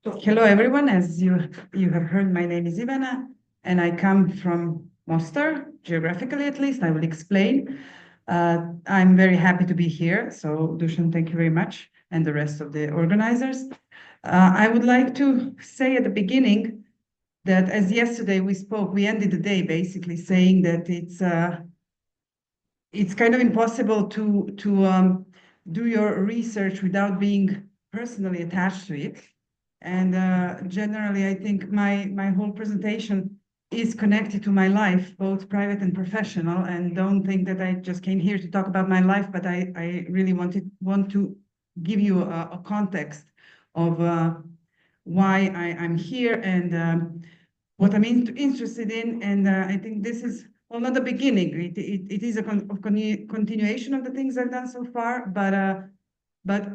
Hello, everyone. As you have heard, my name is Ivana, and I come from Mostar, geographically at least. I will explain. I'm very happy to be here. So, Dusan, thank you very much, and the rest of the organizers. I would like to say at the beginning that as yesterday we spoke, we ended the day basically saying that it's kind of impossible to do your research without being personally attached to it. And generally, I think my whole presentation is connected to my life, both private and professional. And don't think that I just came here to talk about my life, but I really want to give you a context of why I'm here and what I'm interested in. And I think this is, well, not the beginning. It is a continuation of the things I've done so far. But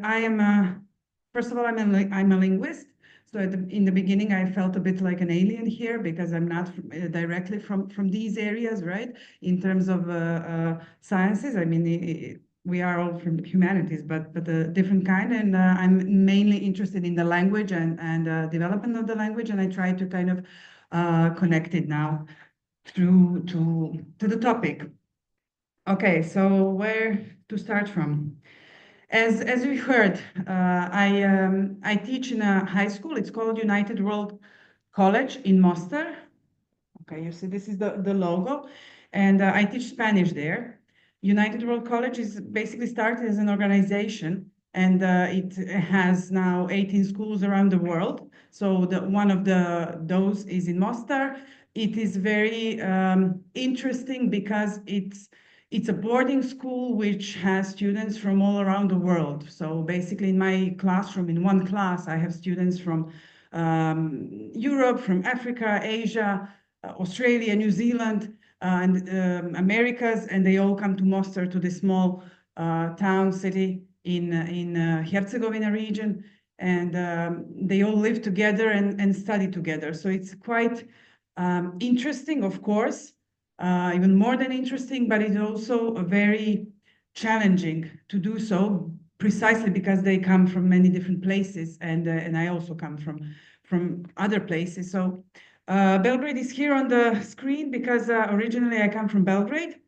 I am, first of all, I'm a linguist. So in the beginning, I felt a bit like an alien here because I'm not directly from these areas, right? In terms of sciences, I mean, we are all from humanities, but a different kind. And I'm mainly interested in the language and development of the language. And I try to kind of connect it now through to the topic. Okay, so where to start from? As we heard, I teach in a high school. It's called United World College in Mostar. Okay, you see this is the logo, and I teach Spanish there. United World College is basically started as an organization, and it has now 18 schools around the world. So one of those is in Mostar. It is very interesting because it's a boarding school which has students from all around the world. So basically in my classroom, in one class, I have students from Europe, from Africa, Asia, Australia, New Zealand, and Americas, and they all come to Mostar, to this small town, city in Herzegovina region, and they all live together and study together. So it's quite interesting, of course, even more than interesting, but it's also very challenging to do so, precisely because they come from many different places, and I also come from other places. So Belgrade is here on the screen because originally I come from Belgrade,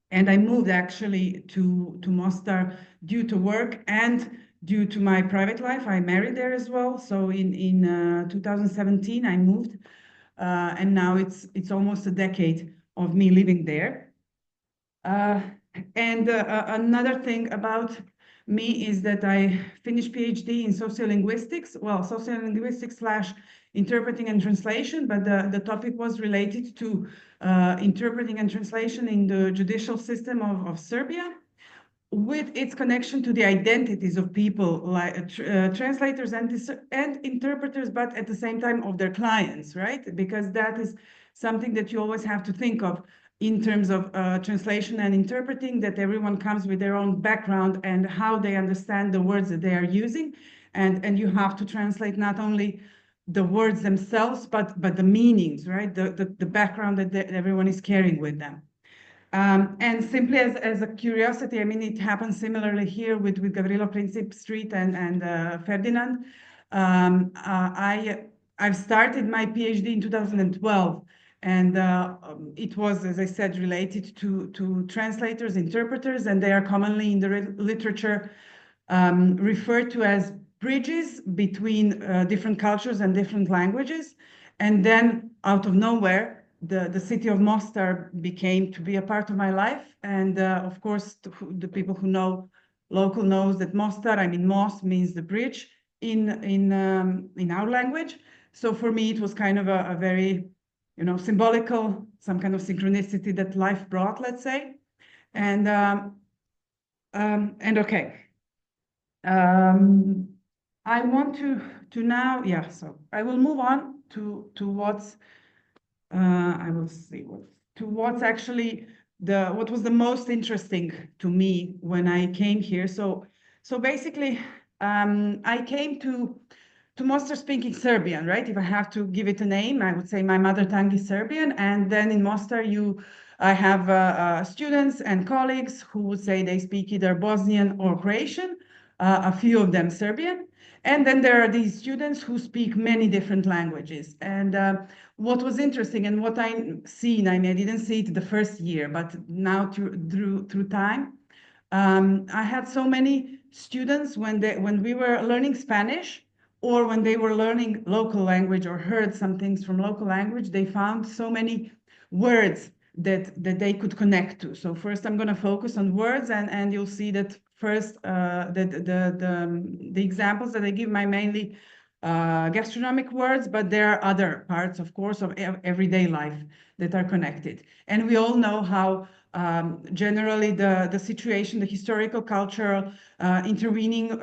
and I moved actually to Mostar due to work and due to my private life. I married there as well. So in 2017 I moved. And now it's almost a decade of me living there. And another thing about me is that I finished PhD in sociolinguistics. Well, sociolinguistics slash interpreting and translation, but the topic was related to interpreting and translation in the judicial system of Serbia, with its connection to the identities of people, like translators and interpreters, but at the same time of their clients, right? Because that is something that you always have to think of in terms of translation and interpreting, that everyone comes with their own background and how they understand the words that they are using. And you have to translate not only the words themselves, but the meanings, right? The background that everyone is carrying with them. And simply as a curiosity, I mean, it happens similarly here with Gavrilo Princip Street and Ferdinand. I've started my PhD in 2012, and it was, as I said, related to translators, interpreters, and they are commonly in the literature referred to as bridges between different cultures and different languages. And then out of nowhere, the city of Mostar became to be a part of my life. And of course, the people who know local knows that Mostar, I mean, most means the bridge in our language. So for me, it was kind of a very, symbolical, some kind of synchronicity that life brought, let's say. And okay. I want to now, yeah, so I will move on to what's I will see what's actually what was the most interesting to me when I came here. So basically, I came to Mostar speaking Serbian, right? If I have to give it a name, I would say my mother tongue is Serbian, and then in Mostar I have students and colleagues who would say they speak either Bosnian or Croatian. a few of them Serbian. And then there are these students who speak many different languages. And what was interesting and what I've seen, I didn't see it the first year, but now through time, I had so many students when we were learning Spanish, or when they were learning local language or heard some things from local language, they found so many words that they could connect to. So first I'm going to focus on words, and you'll see that first the examples that I give my mainly gastronomic words, but there are other parts, of course, of everyday life that are connected. And we all know how generally the situation, the historical, cultural intervening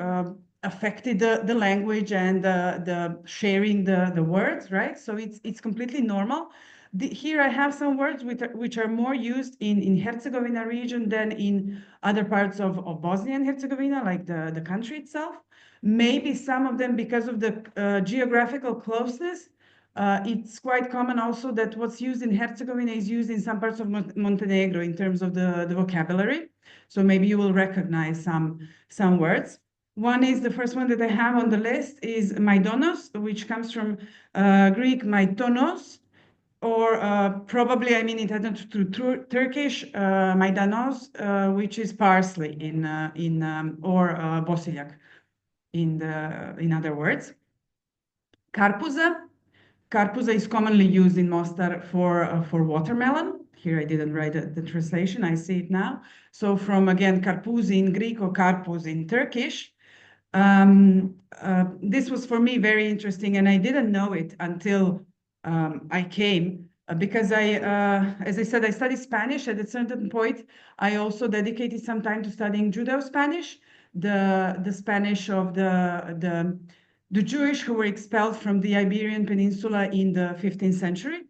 affected the language and the sharing the words, right? So it's completely normal. Here I have some words which are more used in Herzegovina region than in other parts of Bosnia and Herzegovina, like the country itself. Maybe some of them because of the geographical closeness. It's quite common also that what's used in Herzegovina is used in some parts of Montenegro in terms of the vocabulary. So maybe you will recognize some words. One is the first one that I have on the list is maidonos, which comes from Greek maitonos, or probably, it had to Turkish maidanos, which is parsley or bosiljak in other words. Karpuza is commonly used in Mostar for watermelon. Here I didn't write the translation, I see it now. So from, again, karpuz in Greek or karpuz in Turkish. This was for me very interesting, and I didn't know it until I came, because as I said, I studied Spanish. At a certain point, I also dedicated some time to studying Judeo-Spanish, the Spanish of the Jewish who were expelled from the Iberian Peninsula in the 15th century.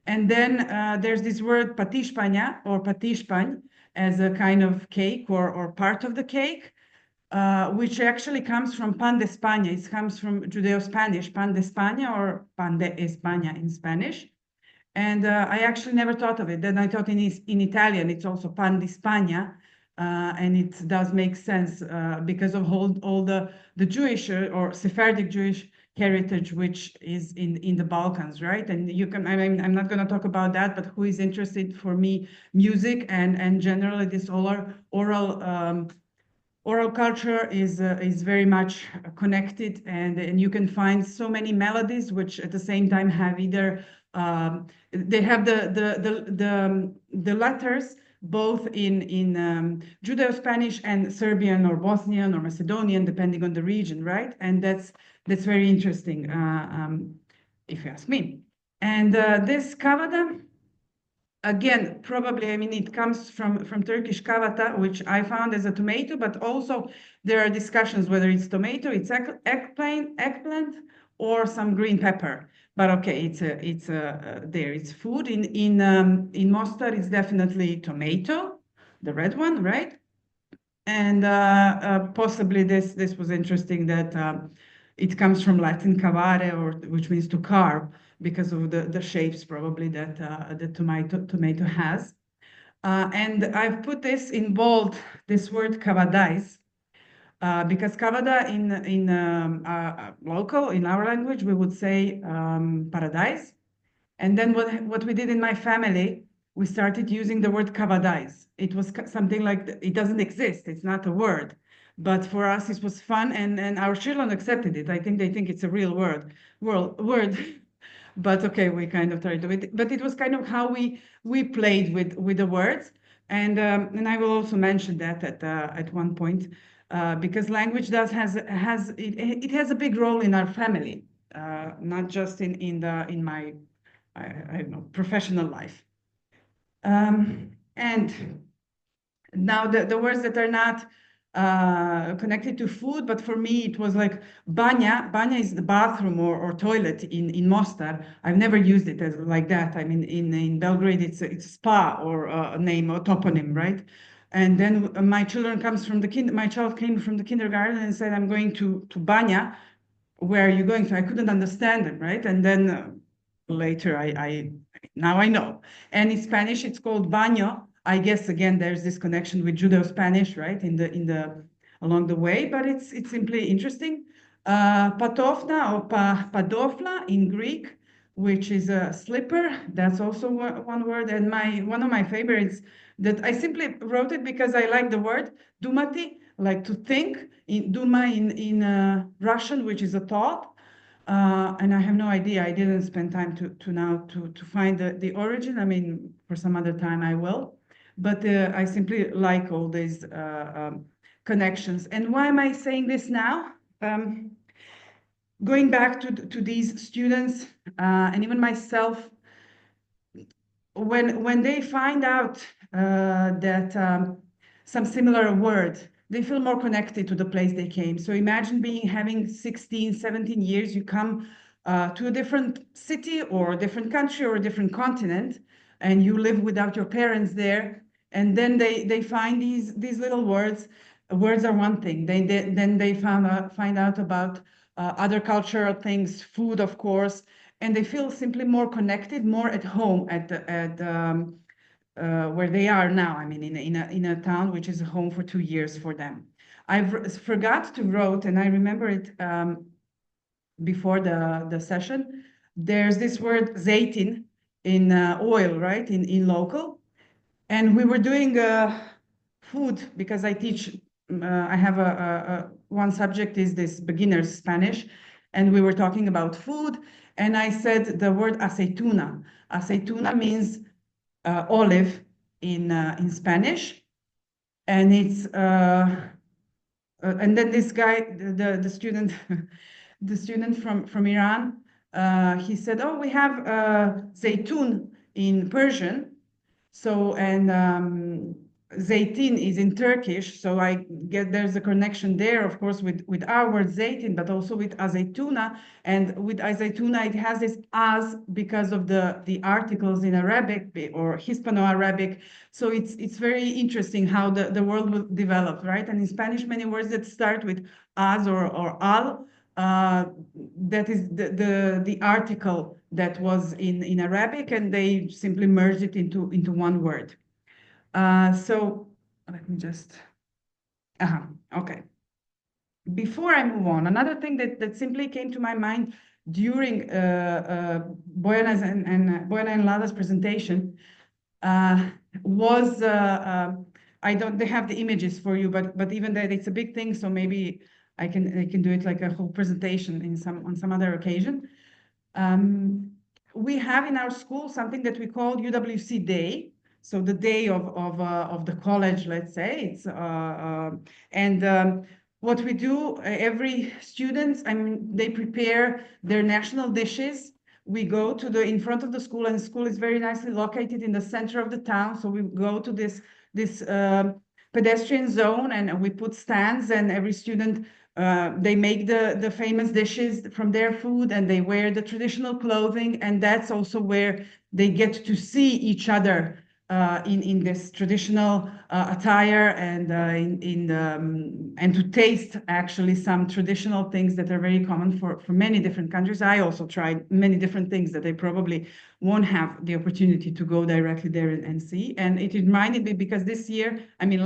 And then there's this word patishpanya or patishpan as a kind of cake or part of the cake, which actually comes from pan de España. It comes from Judeo-Spanish, pan de España or pan de España in Spanish. And I actually never thought of it. Then I thought in Italian, it's also pan di Spagna. And it does make sense because of all the Jewish or Sephardic Jewish heritage, which is in the Balkans, right? And you can, I'm not going to talk about that, but who is interested, for me, music and generally this oral culture is very much connected, and you can find so many melodies which at the same time have either they have the letters both in Judeo-Spanish and Serbian or Bosnian or Macedonian, depending on the region, right? And that's very interesting, if you ask me. And this kavada, again, probably, it comes from Turkish kavata, which I found as a tomato, but also there are discussions whether it's tomato, it's eggplant, or some green pepper. But okay, it's food. In Mostar, it's definitely tomato, the red one, right? And possibly this was interesting that it comes from Latin cavare, which means to carve, because of the shapes probably that the tomato has. And I've put this in bold, this word kavadais, because kavada in local, in our language, we would say paradise. And then what we did in my family, we started using the word kavadais. It was something like, it doesn't exist, it's not a word. But for us, it was fun, and our children accepted it. I think they think it's a real word. But okay, we kind of tried to do it. But it was kind of how we played with the words. And I will also mention that at one point, because language has a big role in our family, not just in my I don't know, professional life. And now the words that are not connected to food, but for me it was like banja. Banja is the bathroom or toilet in Mostar. I've never used it as like that. In Belgrade it's a spa or a name or toponym, right? And then my child came from the kindergarten and said, I'm going to banja. Where are you going to? I couldn't understand them, right? And then later now I know. And in Spanish it's called baño. I guess again there's this connection with Judeo-Spanish, right? In the along the way, but it's simply interesting. Patofna or padofla in Greek, which is a slipper. That's also one word. And one of my favorites that I simply wrote it because I like the word dumati, like to think. Duma in Russian, which is a thought. And I have no idea. I didn't spend time to find the origin. I mean, for some other time I will. But I simply like all these connections. And why am I saying this now? Going back to these students and even myself, when they find out that some similar word, they feel more connected to the place they came. So imagine having 16, 17 years, you come to a different city or a different country or a different continent, and you live without your parents there, and then they find these little words. Words are one thing. Then they find out about other cultural things, food, of course, and they feel simply more connected, more at home at where they are now. I mean, in a town which is a home for 2 years for them. I forgot to wrote, and I remember it before the session. There's this word zeytin in oil, right? In local, and we were doing food because I teach. I have one subject is this beginner's Spanish, and we were talking about food, and I said the word aceituna. Aceituna means olive in Spanish, and it's and then this guy, the student, the student from Iran, he said, "Oh, we have zaytun in Persian." So, and zeytin is in Turkish, so I get there's a connection there, of course, with our word zeytin, but also with azeituna. And with azeituna, it has this as because of the articles in Arabic or Hispano-Arabic. So it's very interesting how the world will develop, right? And in Spanish, many words that start with as or al, that is the article that was in Arabic, and they simply merged it into one word. So let me just, okay. Before I move on, another thing that simply came to my mind during Bojana's and Bojana and Lada's presentation was, they have the images for you, but even that it's a big thing, so maybe I can do it like a whole presentation on some other occasion. We have in our school something that we call UWC Day. So the day of the college, let's say, it's what we do, every student, I mean, they prepare their national dishes. We go to in front of the school, and the school is very nicely located in the center of the town. So we go to this pedestrian zone, and we put stands, and every student, they make the famous dishes from their food, and they wear the traditional clothing, and that's also where they get to see each other in this traditional attire, and and to taste actually some traditional things that are very common for many different countries. I also tried many different things that I probably won't have the opportunity to go directly there and see. And it reminded me because this year, I mean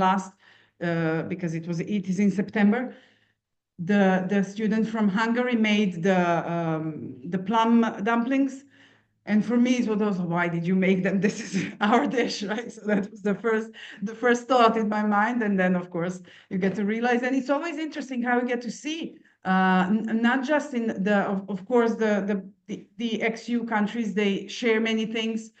because it is in September, the student from Hungary made the plum dumplings. And for me, it was also, why did you make them? This is our dish, right? So that was the first thought in my mind. And then, of course, you get to realize, and it's always interesting how you get to see, not just in of course, the ex-EU countries, they share many things.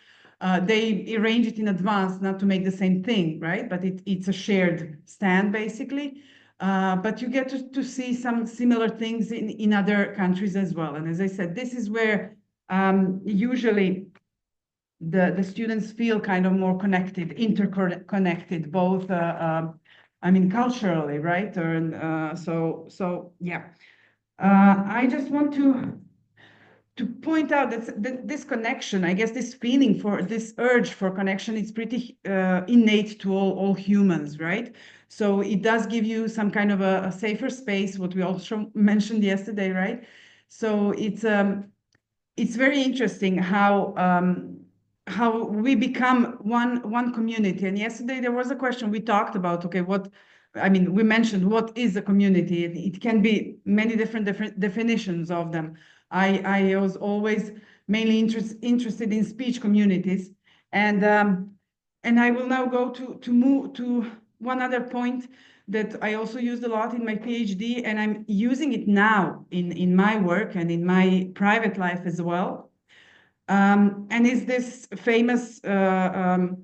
They arrange it in advance, not to make the same thing, right? But it's a shared stand, basically. But you get to see some similar things in other countries as well. And as I said, this is where usually the students feel kind of more connected, interconnected, both, I mean, culturally, right? So yeah. I just want to point out that this connection, I guess this feeling for this urge for connection, it's pretty innate to all humans, right? So it does give you some kind of a safer space, what we also mentioned yesterday, right? So it's very interesting how we become one community. And yesterday there was a question we talked about. Okay, what I mean, we mentioned what is a community. It can be many different definitions of them. I was always mainly interested in speech communities, and I will now go to move to one other point that I also used a lot in my PhD, and I'm using it now in my work and in my private life as well. And is this famous the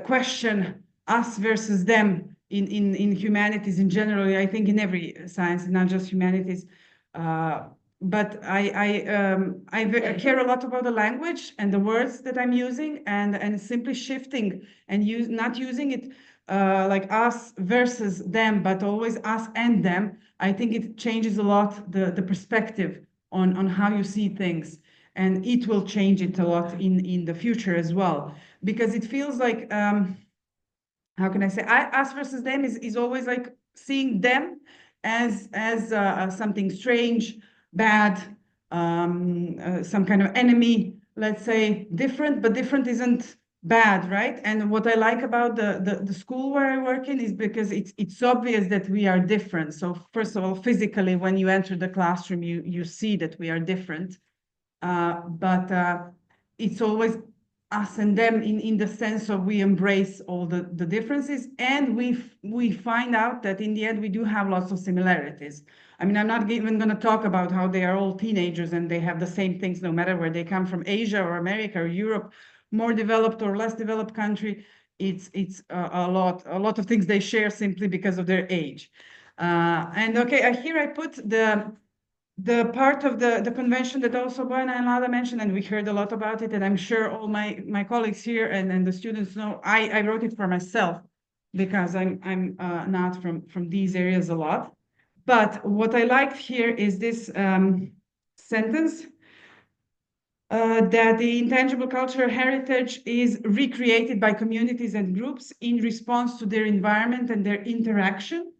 question us versus them in humanities in general, I think in every science, not just humanities. But I care a lot about the language and the words that I'm using, and simply shifting and not using it like us versus them, but always us and them. I think it changes a lot the perspective on how you see things, and it will change it a lot in the future as well, because it feels like how can I say, us versus them is always like seeing them as something strange, bad, some kind of enemy, let's say, different, but different isn't bad, right? And what I like about the school where I work in is because it's obvious that we are different. So first of all, physically, when you enter the classroom, you see that we are different. But it's always us and them in the sense of we embrace all the differences, and we find out that in the end we do have lots of similarities. I mean, I'm not even going to talk about how they are all teenagers and they have the same things no matter where they come from, Asia or America or Europe, more developed or less developed country. It's a lot of things they share simply because of their age. And okay, here I put the part of the convention that also Bauo and Lada mentioned, and we heard a lot about it, and I'm sure all my colleagues here and the students know, I wrote it for myself because I'm not from these areas a lot. But what I liked here is this sentence, that the intangible cultural heritage is recreated by communities and groups in response to their environment and their interaction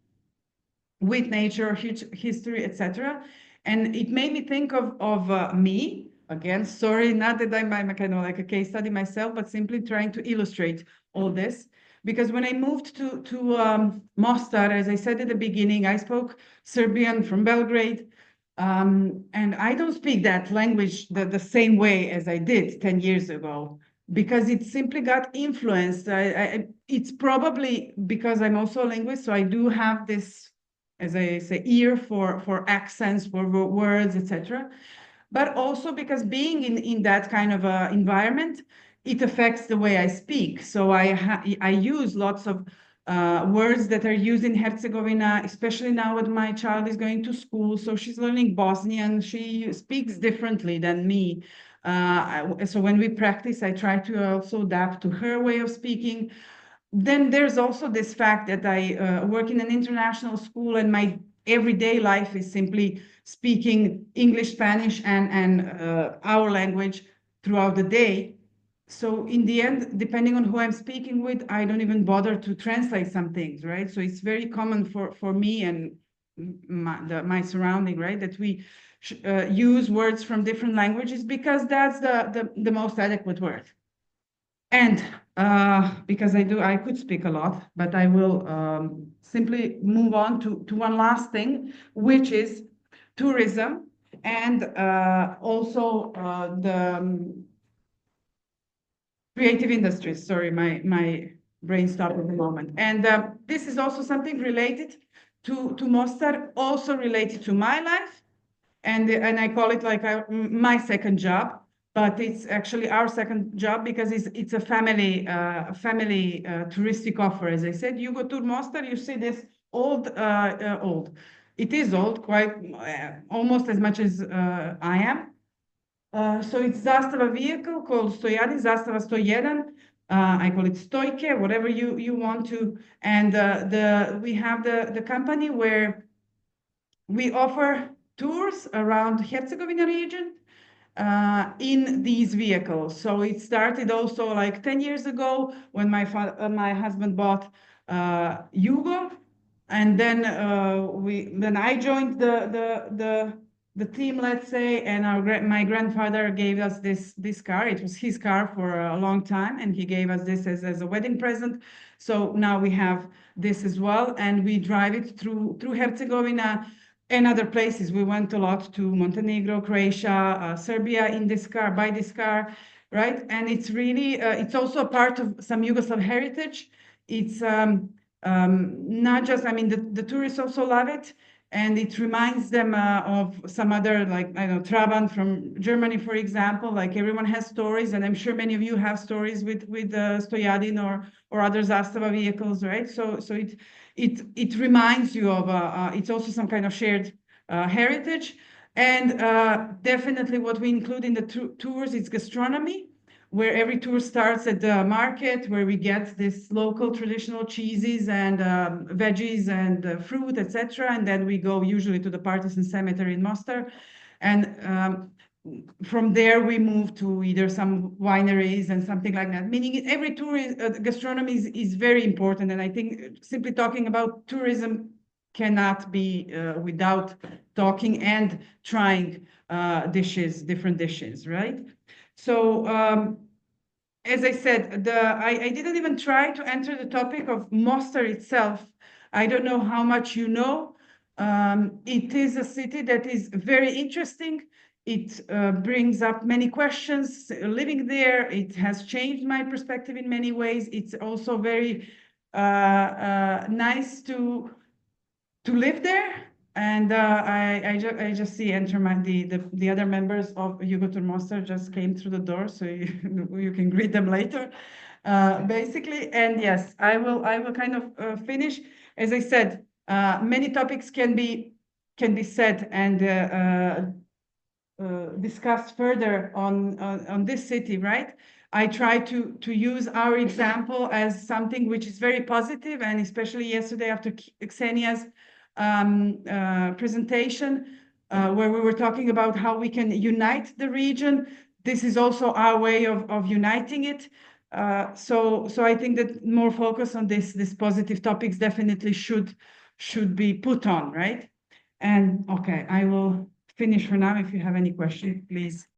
with nature, history, etc. And it made me think of me, again, sorry, not that I'm kind of like a case study myself, but simply trying to illustrate all this. Because when I moved to Mostar, as I said at the beginning, I spoke Serbian from Belgrade, and I don't speak that language the same way as I did 10 years ago, because it simply got influenced. It's probably because I'm also a linguist, so I do have this, as I say, ear for accents, for words, etc. But also because being in that kind of environment, it affects the way I speak. So I use lots of words that are used in Herzegovina, especially now that my child is going to school. So she's learning Bosnian. She speaks differently than me. So when we practice, I try to also adapt to her way of speaking. Then there's also this fact that I work in an international school, and my everyday life is simply speaking English, Spanish, and our language throughout the day. So in the end, depending on who I'm speaking with, I don't even bother to translate some things, right? So it's very common for me and my surrounding, right, that we use words from different languages because that's the most adequate word. And because I could speak a lot, but I will simply move on to one last thing, which is tourism, and also the creative industries. Sorry, my brain stopped at the moment. And this is also something related to Mostar, also related to my life, and I call it like my second job. But it's actually our second job because it's a family touristic offer. As I said, you go to Mostar, you see this old. It is old, quite almost as much as I am. So it's Zastava vehicle called Stojadin, Zastava 101. I call it Stojke, whatever you want to. And we have the company where we offer tours around Herzegovina region in these vehicles. So it started also like 10 years ago when my husband bought Yugo, and then I joined the theme, let's say, and my grandfather gave us this car. It was his car for a long time, and he gave us this as a wedding present. So now we have this as well, and we drive it through Herzegovina and other places. We went a lot to Montenegro, Croatia, Serbia in this car, by this car, right? And it's really, it's also a part of some Yugoslav heritage. It's not just, I mean, the tourists also love it. And it reminds them of some other, like, I don't know, Trabant from Germany, for example. Like, everyone has stories, and I'm sure many of you have stories with Stojadin or other Zastava vehicles, right? So it reminds you of, it's also some kind of shared heritage. And definitely what we include in the tours is gastronomy, where every tour starts at the market, where we get this local traditional cheeses and veggies and fruit, etc. And then we go usually to the Partisan Cemetery in Mostar. And from there, we move to either some wineries and something like that. Meaning every tour, gastronomy is very important. And I think simply talking about tourism cannot be without talking and trying dishes, different dishes, right? So as I said, I didn't even try to enter the topic of Mostar itself. I don't know how much you know. It is a city that is very interesting. It brings up many questions. Living there, it has changed my perspective in many ways. It's also very nice to live there. And I just see the other members of Jugotur Mostar just came through the door, so you can greet them later, basically. And yes, I will kind of finish. As I said, many topics can be said and discussed further on this city, right? I try to use our example as something which is very positive, and especially yesterday after Ksenia's presentation, where we were talking about how we can unite the region. This is also our way of uniting it. So I think that more focus on this positive topics definitely should be put on, right? And okay, I will finish for now. If you have any questions, please.